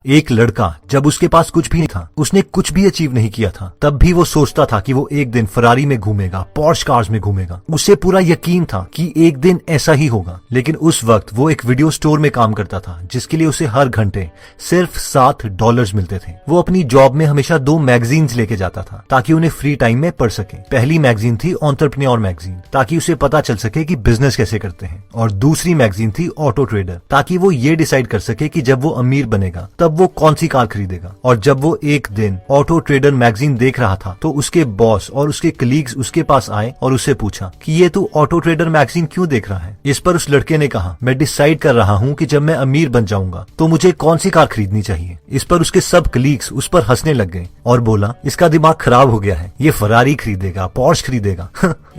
एक लड़का जब उसके पास कुछ भी नहीं था, उसने कुछ भी अचीव नहीं किया था, तब भी वो सोचता था कि वो एक दिन फरारी में घूमेगा, पॉर्श कार्स में घूमेगा। उसे पूरा यकीन था कि एक दिन ऐसा ही होगा। लेकिन उस वक्त वो एक वीडियो स्टोर में काम करता था, जिसके लिए उसे हर घंटे सिर्फ $7 मिलते थे। वो अपनी जॉब में हमेशा 2 मैगजीन्स लेके जाता था ताकि उन्हें फ्री टाइम में पढ़ सके। पहली मैगजीन थी एंटरप्रेन्योर मैगजीन, ताकि उसे पता चल सके कि बिजनेस कैसे करते हैं, और दूसरी मैगजीन थी ऑटो ट्रेडर, ताकि वो ये डिसाइड कर सके कि जब वो अमीर बनेगा तब वो कौन सी कार खरीदेगा। और जब वो एक दिन ऑटो ट्रेडर मैगजीन देख रहा था तो उसके बॉस और उसके कलीग्स उसके पास आए और उससे पूछा कि ये तू ऑटो ट्रेडर मैगजीन क्यों देख रहा है। इस पर उस लड़के ने कहा, मैं डिसाइड कर रहा हूँ कि जब मैं अमीर बन जाऊंगा तो मुझे कौन सी कार खरीदनी चाहिए। इस पर उसके सब कलीग्स उस पर हंसने लग गए और बोला, इसका दिमाग खराब हो गया है, ये फरारी खरीदेगा, पॉर्श खरीदेगा।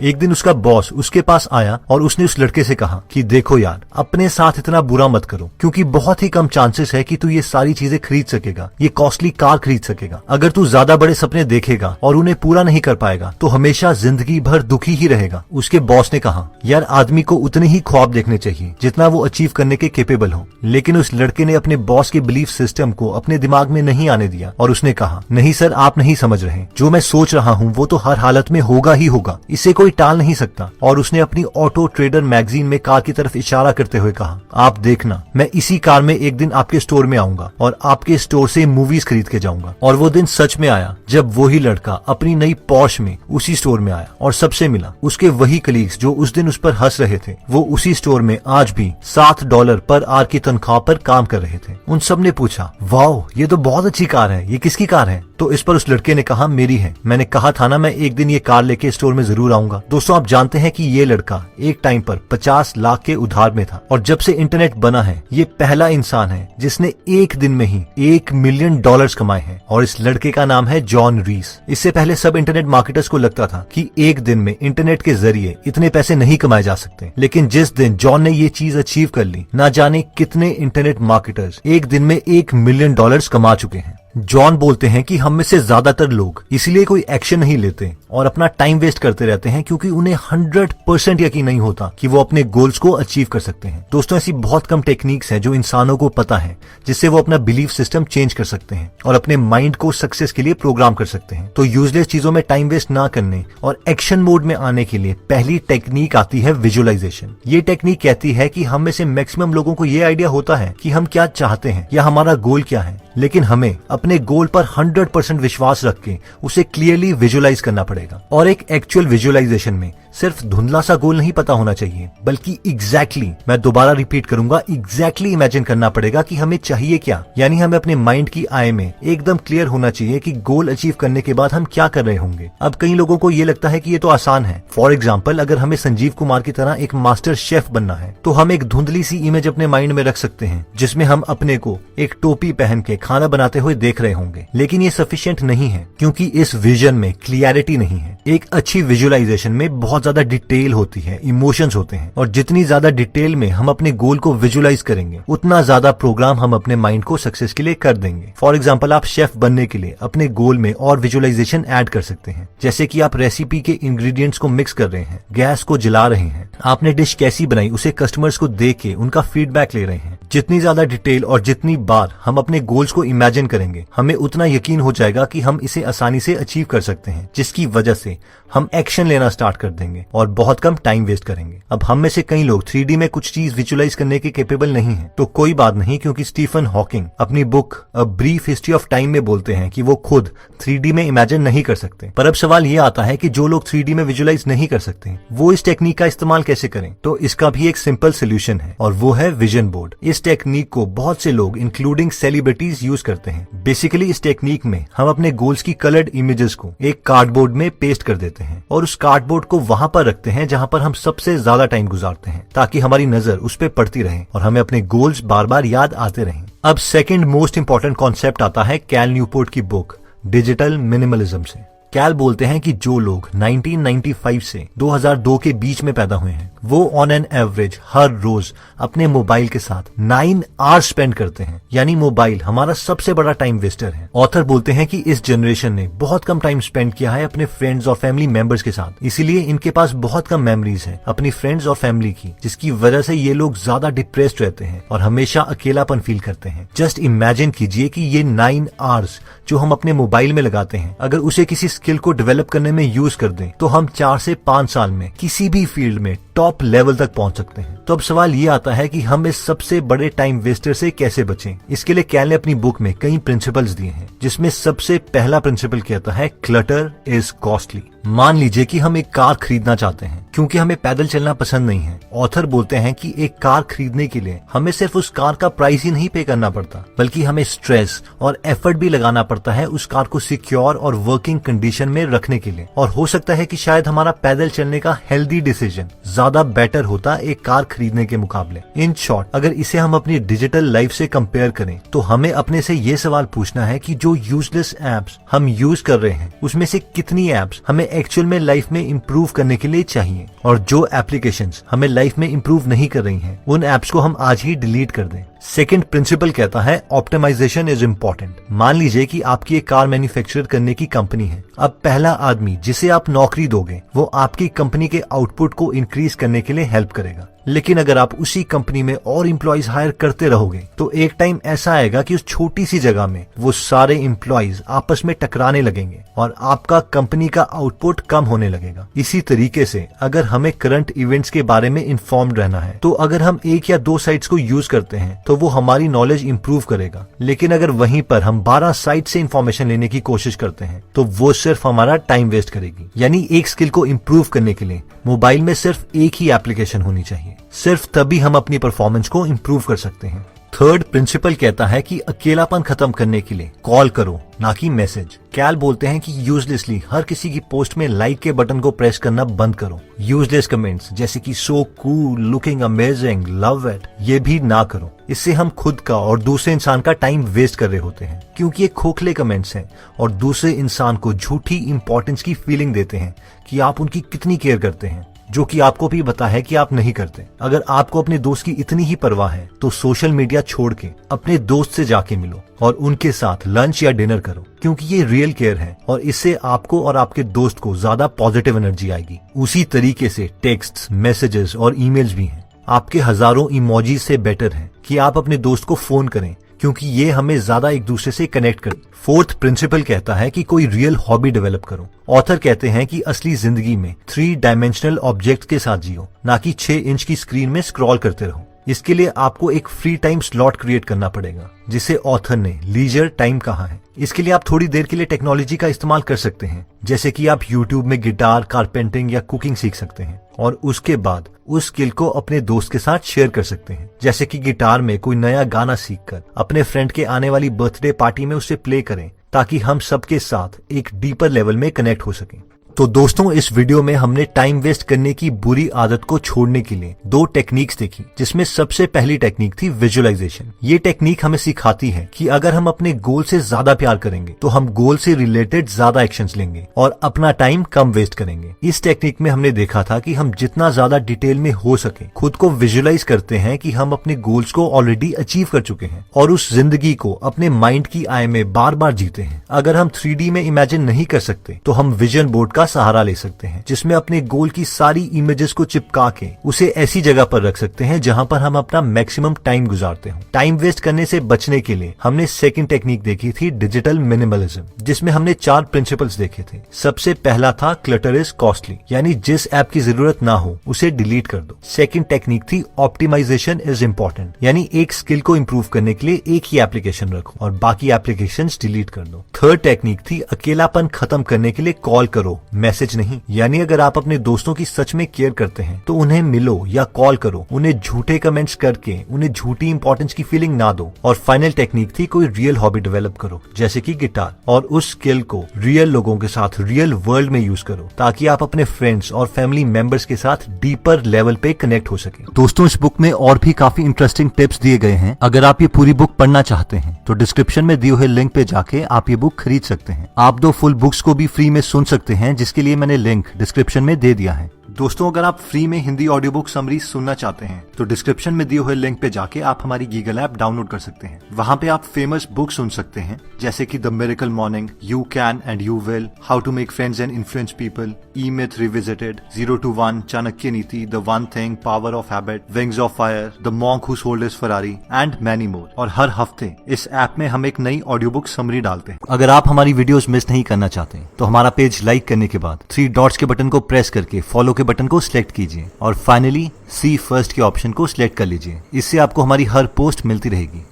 एक दिन उसका बॉस उसके पास आया और उसने उस लड़के से कहा कि देखो यार, अपने साथ इतना बुरा मत करो, क्योंकि बहुत ही कम चांसेस है कि तू ये सारी चीजें खरीद सकेगा, ये कॉस्टली कार खरीद सकेगा। अगर तू ज्यादा बड़े सपने देखेगा और उन्हें पूरा नहीं कर पाएगा तो हमेशा जिंदगी भर दुखी ही रहेगा। उसके बॉस ने कहा, यार आदमी को उतने ही ख्वाब देखने चाहिए जितना वो अचीव करने के केपेबल हो। लेकिन उस लड़के ने अपने बॉस के बिलीफ सिस्टम को अपने दिमाग में नहीं आने दिया और उसने कहा, नहीं सर, आप नहीं समझ रहे, जो मैं सोच रहा हूँ वो तो हर हालत में होगा ही होगा, इसे कोई टाल नहीं सकता। और उसने अपनी ऑटो ट्रेडर मैगजीन में कार की तरफ इशारा करते हुए कहा, आप देखना, मैं इसी कार में एक दिन आपके स्टोर में आऊंगा और आपके स्टोर से मूवीज खरीद के जाऊंगा। और वो दिन सच में आया जब वही लड़का अपनी नई पॉर्श में उसी स्टोर में आया और सबसे मिला। उसके वही कलीग्स जो उस दिन उस पर हंस रहे थे, वो उसी स्टोर में आज भी $7 पर आवर की तनख्वाह पर काम कर रहे थे। उन सब ने पूछा, वाओ, ये तो बहुत अच्छी कार है, ये किसकी कार है? तो इस पर उस लड़के ने कहा, मेरी है, मैंने कहा था ना मैं एक दिन ये कार लेके स्टोर में जरूर आऊंगा। दोस्तों, आप जानते हैं कि ये लड़का एक टाइम पर 50 लाख के उधार में था, और जब से इंटरनेट बना है ये पहला इंसान है जिसने एक दिन में ही $1 मिलियन कमाए हैं। और इस लड़के का नाम है जॉन रीस। इससे पहले सब इंटरनेट मार्केटर्स को लगता था कि एक दिन में इंटरनेट के जरिए इतने पैसे नहीं कमाए जा सकते। लेकिन जिस दिन जॉन ने ये चीज अचीव कर ली, ना जाने कितने इंटरनेट मार्केटर्स एक दिन में $1 मिलियन कमा चुके हैं। जॉन बोलते हैं कि हम में से ज्यादातर लोग इसलिए कोई एक्शन नहीं लेते और अपना टाइम वेस्ट करते रहते हैं क्योंकि उन्हें 100% यकीन नहीं होता कि वो अपने गोल्स को अचीव कर सकते हैं। दोस्तों, ऐसी बहुत कम टेक्निक्स हैं जो इंसानों को पता है, जिससे वो अपना बिलीफ सिस्टम चेंज कर सकते हैं और अपने माइंड को सक्सेस के लिए प्रोग्राम कर सकते हैं। तो यूजलेस चीजों में टाइम वेस्ट ना करने और एक्शन मोड में आने के लिए पहली टेक्निक आती है विजुअलाइजेशन। ये टेक्निक कहती है कि हम में से मैक्सिमम लोगों को ये आइडिया होता है कि हम क्या चाहते हैं या हमारा गोल क्या है, लेकिन हमें अपने गोल पर 100% विश्वास रख के उसे क्लियरली विजुअलाइज करना पड़ेगा। और एक एक्चुअल विजुअलाइजेशन में सिर्फ धुंधला सा गोल नहीं पता होना चाहिए, बल्कि एग्जैक्टली, मैं दोबारा रिपीट करूंगा, एग्जैक्टली इमेजिन करना पड़ेगा कि हमें चाहिए क्या। यानी हमें अपने माइंड की आई में एकदम क्लियर होना चाहिए कि गोल अचीव करने के बाद हम क्या कर रहे होंगे। अब कई लोगों को ये लगता है कि ये तो आसान है। फॉर एग्जाम्पल, अगर हमें संजीव कुमार की तरह एक मास्टर शेफ बनना है तो हम एक धुंधली सी इमेज अपने माइंड में रख सकते हैं जिसमें हम अपने को एक टोपी पहन के खाना बनाते हुए देख रहे होंगे। लेकिन ये सफिशिएंट नहीं है, क्योंकि इस विजन में क्लियरिटी नहीं है। एक अच्छी विजुअलाइजेशन में बहुत ज्यादा डिटेल होती है, इमोशंस होते हैं, और जितनी ज्यादा डिटेल में हम अपने गोल को विजुअलाइज करेंगे उतना ज्यादा प्रोग्राम हम अपने माइंड को सक्सेस के लिए कर देंगे। फॉर एग्जाम्पल, आप शेफ बनने के लिए अपने गोल में और विजुअलाइजेशन ऐड कर सकते हैं, जैसे कि आप रेसिपी के इंग्रेडिएंट्स को मिक्स कर रहे हैं, गैस को जला रहे हैं, आपने डिश कैसी बनाई उसे कस्टमर्स को देख के उनका फीडबैक ले रहे हैं। जितनी ज्यादा डिटेल और जितनी बार हम अपने गोल्स को इमेजिन करेंगे, हमें उतना यकीन हो जाएगा कि हम इसे आसानी से अचीव कर सकते हैं, जिसकी वजह से हम एक्शन लेना स्टार्ट कर देंगे और बहुत कम टाइम वेस्ट करेंगे। अब हम में से कई लोग 3D में कुछ चीज विजुअलाइज करने के कैपेबल नहीं है, तो कोई बात नहीं, क्योंकि स्टीफन हॉकिंग अपनी book a brief history of time में बोलते हैं कि वो खुद 3D में इमेजिन नहीं कर सकते। पर अब सवाल ये आता है कि जो लोग 3D में विजुअलाइज नहीं कर सकते, वो इस टेक्निक का इस्तेमाल कैसे करें? तो इसका भी एक सिंपल सोल्यूशन है, और वो है विजन बोर्ड। इस टेक्निक को बहुत से लोग इंक्लूडिंग सेलिब्रिटीज यूज करते हैं। बेसिकली इस टेक्निक में हम अपने गोल्स की कलर्ड इमेजेस को एक कार्डबोर्ड में पेस्ट कर देते हैं और उस कार्डबोर्ड को वहां पर रखते हैं जहां पर हम सबसे ज्यादा टाइम गुजारते हैं, ताकि हमारी नजर उस पर पड़ती रहे और हमें अपने गोल्स बार बार याद आते रहें। अब सेकंड मोस्ट इंपॉर्टेंट कॉन्सेप्ट आता है कैल न्यूपोर्ट की बुक डिजिटल मिनिमलिज्म से। कैल बोलते हैं कि जो लोग 1995 से 2002 के बीच में पैदा हुए हैं वो ऑन एन एवरेज हर रोज अपने मोबाइल के साथ 9 आवर्स स्पेंड करते हैं। यानी मोबाइल हमारा सबसे बड़ा टाइम वेस्टर है। ऑथर बोलते हैं कि इस जनरेशन ने बहुत कम टाइम स्पेंड किया है अपने फ्रेंड्स और फैमिली मेंबर्स के साथ, इसीलिए इनके पास बहुत कम मेमोरीज है अपनी फ्रेंड्स और फैमिली की, जिसकी वजह से ये लोग ज्यादा डिप्रेस्ड रहते हैं और हमेशा अकेलापन फील करते हैं। जस्ट इमेजिन कीजिए कि ये 9 आवर्स जो हम अपने मोबाइल में लगाते हैं, अगर उसे किसी स्किल को डेवलप करने में यूज कर दें तो हम 4 से 5 साल में किसी भी फील्ड में टॉप लेवल तक पहुंच सकते हैं। तो अब सवाल ये आता है कि हम इस सबसे बड़े टाइम वेस्टर से कैसे बचें। इसके लिए कैल ने अपनी बुक में कई प्रिंसिपल्स दिए हैं, जिसमें सबसे पहला प्रिंसिपल कहता है क्लटर इज कॉस्टली। मान लीजिए कि हम एक कार खरीदना चाहते हैं क्योंकि हमें पैदल चलना पसंद नहीं है। ऑथर बोलते हैं कि एक कार खरीदने के लिए हमें सिर्फ उस कार का प्राइस ही नहीं पे करना पड़ता, बल्कि हमें स्ट्रेस और एफर्ट भी लगाना पड़ता है उस कार को सिक्योर और वर्किंग कंडीशन में रखने के लिए। और हो सकता है कि शायद हमारा पैदल चलने का हेल्दी डिसीजन ज्यादा बेटर होता एक कार खरीदने के मुकाबले। इन शॉर्ट, अगर इसे हम अपनी डिजिटल लाइफ से कंपेयर करें तो हमें अपने से ये सवाल पूछना है कि जो यूजलेस एप्स हम यूज कर रहे हैं उसमें से कितनी एप्स हमें एक्चुअल में लाइफ में इंप्रूव करने के लिए चाहिए, और जो एप्लीकेशंस हमें लाइफ में इंप्रूव नहीं कर रही हैं उन एप्स को हम आज ही डिलीट कर दें। सेकंड प्रिंसिपल कहता है ऑप्टिमाइजेशन इज इम्पोर्टेंट। मान लीजिए कि आपकी एक कार मैन्युफैक्चर करने की कंपनी है। अब पहला आदमी जिसे आप नौकरी दोगे वो आपकी कंपनी के आउटपुट को इंक्रीज करने के लिए हेल्प करेगा, लेकिन अगर आप उसी कंपनी में और एम्प्लॉइज हायर करते रहोगे तो एक टाइम ऐसा आएगा कि उस छोटी सी जगह में वो सारे एम्प्लॉइज आपस में टकराने लगेंगे और आपका कंपनी का आउटपुट कम होने लगेगा। इसी तरीके से अगर हमें करंट इवेंट्स के बारे में इन्फॉर्म्ड रहना है तो अगर हम 1 या 2 साइट्स को यूज करते हैं तो वो हमारी नॉलेज इंप्रूव करेगा, लेकिन अगर वहीं पर हम 12 साइट से इन्फॉर्मेशन लेने की कोशिश करते हैं तो वो सिर्फ हमारा टाइम वेस्ट करेगी। यानी एक स्किल को इम्प्रूव करने के लिए मोबाइल में सिर्फ एक ही एप्लीकेशन होनी चाहिए, सिर्फ तभी हम अपनी परफॉर्मेंस को इम्प्रूव कर सकते हैं। थर्ड प्रिंसिपल कहता है कि अकेलापन खत्म करने के लिए कॉल करो, ना कि मैसेज। कैल बोलते हैं कि यूजलेसली हर किसी की पोस्ट में लाइक के बटन को प्रेस करना बंद करो। यूजलेस कमेंट्स जैसे कि so cool, looking amazing, love it, ये भी ना करो। इससे हम खुद का और दूसरे इंसान का टाइम वेस्ट कर रहे होते हैं, क्योंकि ये खोखले कमेंट्स हैं और दूसरे इंसान को झूठी इंपॉर्टेंस की फीलिंग देते हैं कि आप उनकी कितनी केयर करते हैं, जो कि आपको भी पता है कि आप नहीं करते। अगर आपको अपने दोस्त की इतनी ही परवाह है तो सोशल मीडिया छोड़ के अपने दोस्त से जाके मिलो और उनके साथ लंच या डिनर करो, क्योंकि ये रियल केयर है और इससे आपको और आपके दोस्त को ज्यादा पॉजिटिव एनर्जी आएगी। उसी तरीके से टेक्स्ट, मैसेजेस और ईमेल्स भी हैं। आपके हजारों इमोजी से बेटर है कि आप अपने दोस्त को फोन करें, क्योंकि ये हमें ज्यादा एक दूसरे से कनेक्ट करे। फोर्थ प्रिंसिपल कहता है कि कोई रियल हॉबी डेवलप करो। ऑथर कहते हैं कि असली जिंदगी में 3 डायमेंशनल ऑब्जेक्ट के साथ जियो, ना कि 6 इंच की स्क्रीन में स्क्रॉल करते रहो। इसके लिए आपको एक फ्री टाइम स्लॉट क्रिएट करना पड़ेगा, जिसे ऑथर ने लीजर टाइम कहा है। इसके लिए आप थोड़ी देर के लिए टेक्नोलॉजी का इस्तेमाल कर सकते हैं, जैसे कि आप यूट्यूब में गिटार, कारपेंटिंग या कुकिंग सीख सकते हैं और उसके बाद उस स्किल को अपने दोस्त के साथ शेयर कर सकते हैं। जैसे कि गिटार में कोई नया गाना सीखकर अपने फ्रेंड के आने वाली बर्थडे पार्टी में उसे प्ले करें, ताकि हम सबके साथ एक डीपर लेवल में कनेक्ट हो सकें। तो दोस्तों, इस वीडियो में हमने टाइम वेस्ट करने की बुरी आदत को छोड़ने के लिए 2 टेक्निक्स देखी, जिसमें सबसे पहली टेक्निक थी विजुअलाइजेशन। ये टेक्निक हमें सिखाती है कि अगर हम अपने गोल से ज्यादा प्यार करेंगे तो हम गोल से रिलेटेड ज्यादा एक्शंस लेंगे और अपना टाइम कम वेस्ट करेंगे। इस टेक्निक में हमने देखा था कि हम जितना ज्यादा डिटेल में हो सके खुद को विजुअलाइज करते हैं कि हम अपने गोल्स को ऑलरेडी अचीव कर चुके हैं और उस जिंदगी को अपने माइंड की आई में बार बार जीते हैं। अगर हम 3D में इमेजिन नहीं कर सकते तो हम विजन बोर्ड का सहारा ले सकते हैं, जिसमें अपने गोल की सारी इमेजेस को चिपका के उसे ऐसी जगह पर रख सकते हैं जहां पर हम अपना मैक्सिमम टाइम गुजारते हो। टाइम वेस्ट करने से बचने के लिए हमने सेकंड टेक्निक देखी थी डिजिटल मिनिमलिज्म, जिसमें हमने 4 प्रिंसिपल्स देखे थे। सबसे पहला था क्लटर इज कॉस्टली, यानी जिस ऐप की जरूरत ना हो उसे डिलीट कर दो। सेकंड टेक्निक थी ऑप्टिमाइजेशन इज इम्पोर्टेंट, यानी एक स्किल को इम्प्रूव करने के लिए एक ही एप्लीकेशन रखो और बाकी एप्लीकेशंस डिलीट कर दो। थर्ड टेक्निक थी अकेलापन खत्म करने के लिए कॉल करो, मैसेज नहीं। यानी अगर आप अपने दोस्तों की सच में केयर करते हैं तो उन्हें मिलो या कॉल करो, उन्हें झूठे कमेंट्स करके उन्हें झूठी इंपॉर्टेंस की फीलिंग ना दो। और फाइनल टेक्निक थी कोई रियल हॉबी डेवलप करो जैसे कि गिटार, और उस स्किल को रियल लोगों के साथ रियल वर्ल्ड में यूज करो ताकि आप अपने फ्रेंड्स और फैमिली मेंबर्स के साथ डीपर लेवल पे कनेक्ट हो सके। दोस्तों, इस बुक में और भी काफी इंटरेस्टिंग टिप्स दिए गए हैं। अगर आप ये पूरी बुक पढ़ना चाहते हैं तो डिस्क्रिप्शन में दिए हुए लिंक पे जाके आप ये बुक खरीद सकते हैं। आप 2 फुल बुक्स को भी फ्री में सुन सकते हैं, जिसके लिए मैंने लिंक डिस्क्रिप्शन में दे दिया है। दोस्तों, अगर आप फ्री में हिंदी ऑडियो बुक समरी सुनना चाहते हैं तो डिस्क्रिप्शन में दिए हुए लिंक पे जाके आप हमारी गीगल ऐप डाउनलोड कर सकते हैं। वहां पे आप फेमस बुक सुन सकते हैं जैसे कि the miracle morning, you can and you will, how to make friends and influence people, E myth revisited, 0 to 1, Chanakya Niti, the one thing, power of habit, wings of fire, the monk who sold his Ferrari and many more. और हर हफ्ते इस app में हम एक नई audio book summary डालते हैं। अगर आप हमारी वीडियोस मिस नहीं करना चाहते तो हमारा पेज लाइक करने के बाद 3 डॉट्स के बटन को प्रेस करके फॉलो के बटन को सिलेक्ट कीजिए और फाइनली सी फर्स्ट के ऑप्शन को सिलेक्ट कर लीजिए। इससे आपको हमारी हर पोस्ट मिलती रहेगी।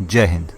जय हिंद।